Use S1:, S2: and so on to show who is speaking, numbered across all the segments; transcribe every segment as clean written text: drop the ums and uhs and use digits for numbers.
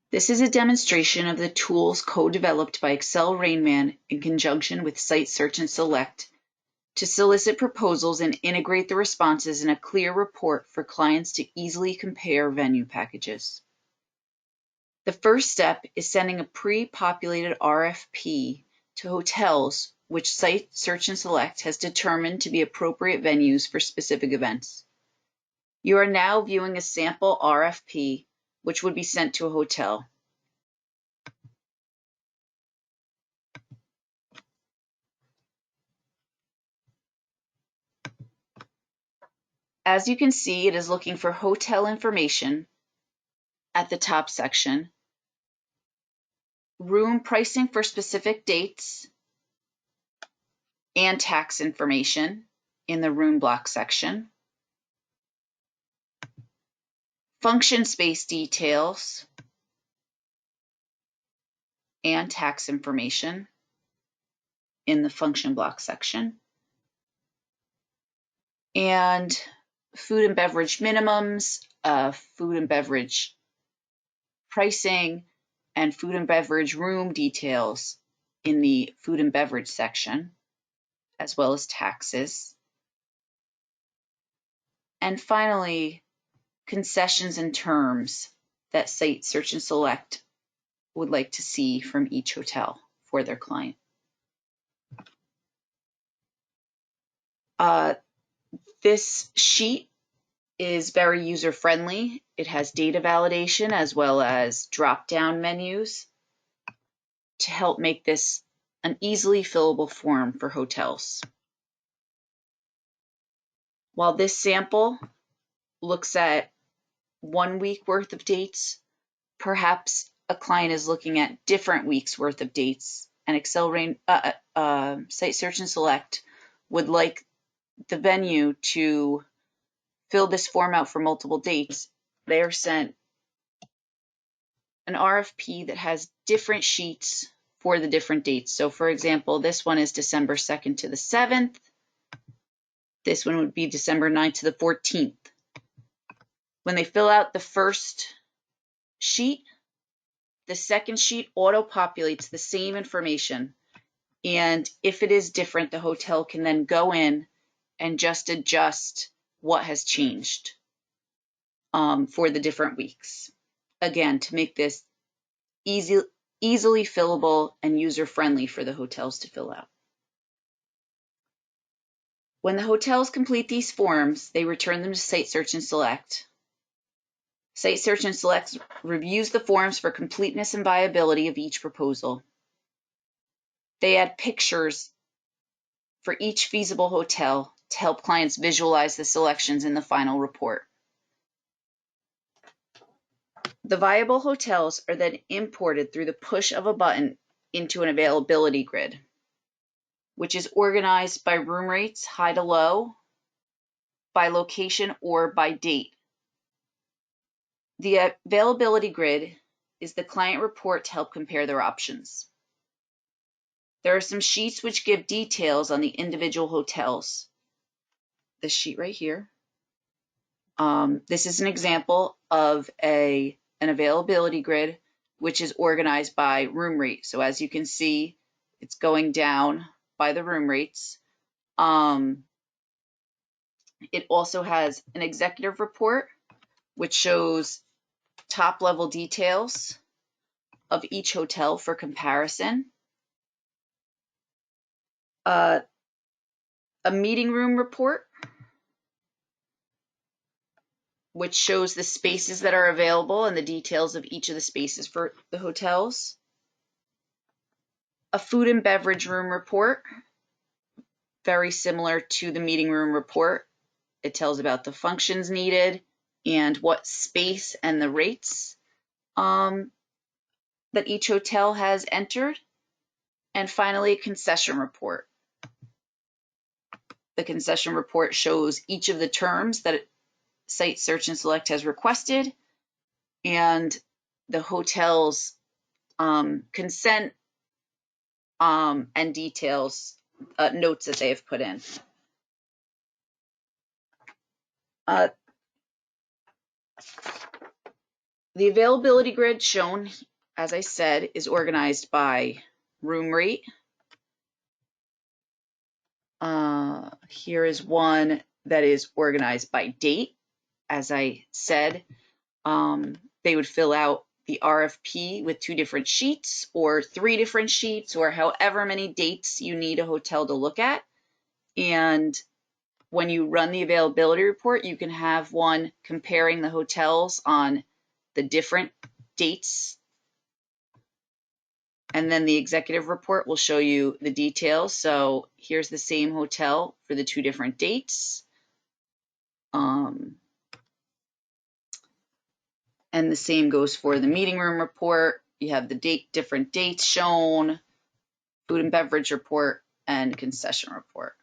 S1: This is a demonstration of the tools co-developed by Excel Rainman in conjunction with Site Search and Select to solicit proposals and integrate the responses in a clear report for clients to easily compare venue packages. The first step is sending a pre-populated RFP to hotels which Site Search and Select has determined to be appropriate venues for specific events. You are now viewing a sample RFP which would be sent to a hotel. As you can see, it is looking for hotel information at the top section, room pricing for specific dates, and tax information in the room block section, function space details, and tax information in the function block section, and food and beverage minimums, food and beverage pricing, and food and beverage room details in the food and beverage section, as well as taxes. And finally, concessions and terms that Site Search and Select would like to see from each hotel for their client. This sheet is very user-friendly. It has data validation as well as drop-down menus to help make this an easily fillable form for hotels. While this sample looks at 1 week worth of dates, perhaps a client is looking at different weeks worth of dates, and Site Search and Select would like the venue to fill this form out for multiple dates. They are sent an RFP that has different sheets for the different dates. So for example, this one is December 2nd to the 7th. This one would be December 9th to the 14th. When they fill out the first sheet, the second sheet auto-populates the same information. And if it is different, the hotel can then go in and just adjust what has changed for the different weeks. Again, to make this easily fillable and user-friendly for the hotels to fill out. When the hotels complete these forms, they return them to Site Search and Select. Site Search and Select reviews the forms for completeness and viability of each proposal. They add pictures for each feasible hotel to help clients visualize the selections in the final report. The viable hotels are then imported through the push of a button into an availability grid, which is organized by room rates, high to low, by location, or by date. The availability grid is the client report to help compare their options. There are some sheets which give details on the individual hotels. This sheet right here. This is an example of an availability grid which is organized by room rate. So as you can see, it's going down by the room rates. It also has an executive report which shows top level details of each hotel for comparison. A meeting room report which shows the spaces that are available and the details of each of the spaces for the hotels. A food and beverage room report, very similar to the meeting room report. It tells about the functions needed and what space and the rates that each hotel has entered. And finally, a concession report. The concession report shows each of the terms that Site Search and Select has requested and the hotel's consent and details, notes that they have put in. The availability grid shown, as I said, is organized by room rate. Here is one that is organized by date. As I said, they would fill out the RFP with 2 different sheets or 3 different sheets or however many dates you need a hotel to look at. And when you run the availability report, you can have one comparing the hotels on the different dates. And then the executive report will show you the details. So here's the same hotel for the 2 different dates. And the same goes for the meeting room report. You have the different dates shown, food and beverage report, and concession report.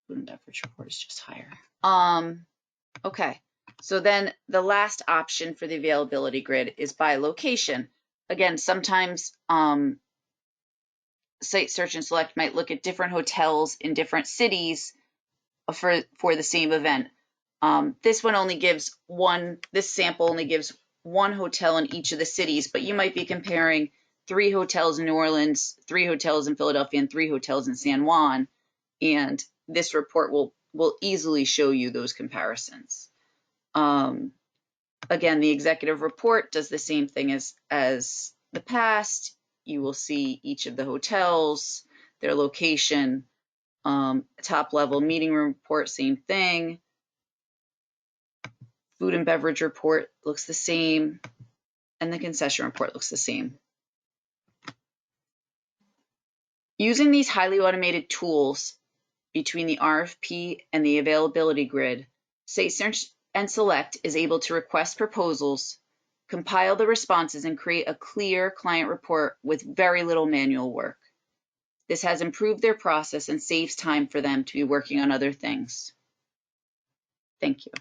S1: Food and beverage report is just higher. Okay, so then the last option for the availability grid is by location. Again, sometimes Site Search and Select might look at different hotels in different cities for the same event. This one only gives this sample only gives 1 hotel in each of the cities, but you might be comparing 3 hotels in New Orleans, 3 hotels in Philadelphia, and 3 hotels in San Juan, and this report will easily show you those comparisons. Again, the executive report does the same thing as the past. You will see each of the hotels, their location, top level meeting room report, same thing. Food and beverage report looks the same, and the concession report looks the same. Using these highly automated tools between the RFP and the availability grid, Site Search and Select is able to request proposals, compile the responses, and create a clear client report with very little manual work. This has improved their process and saves time for them to be working on other things. Thank you.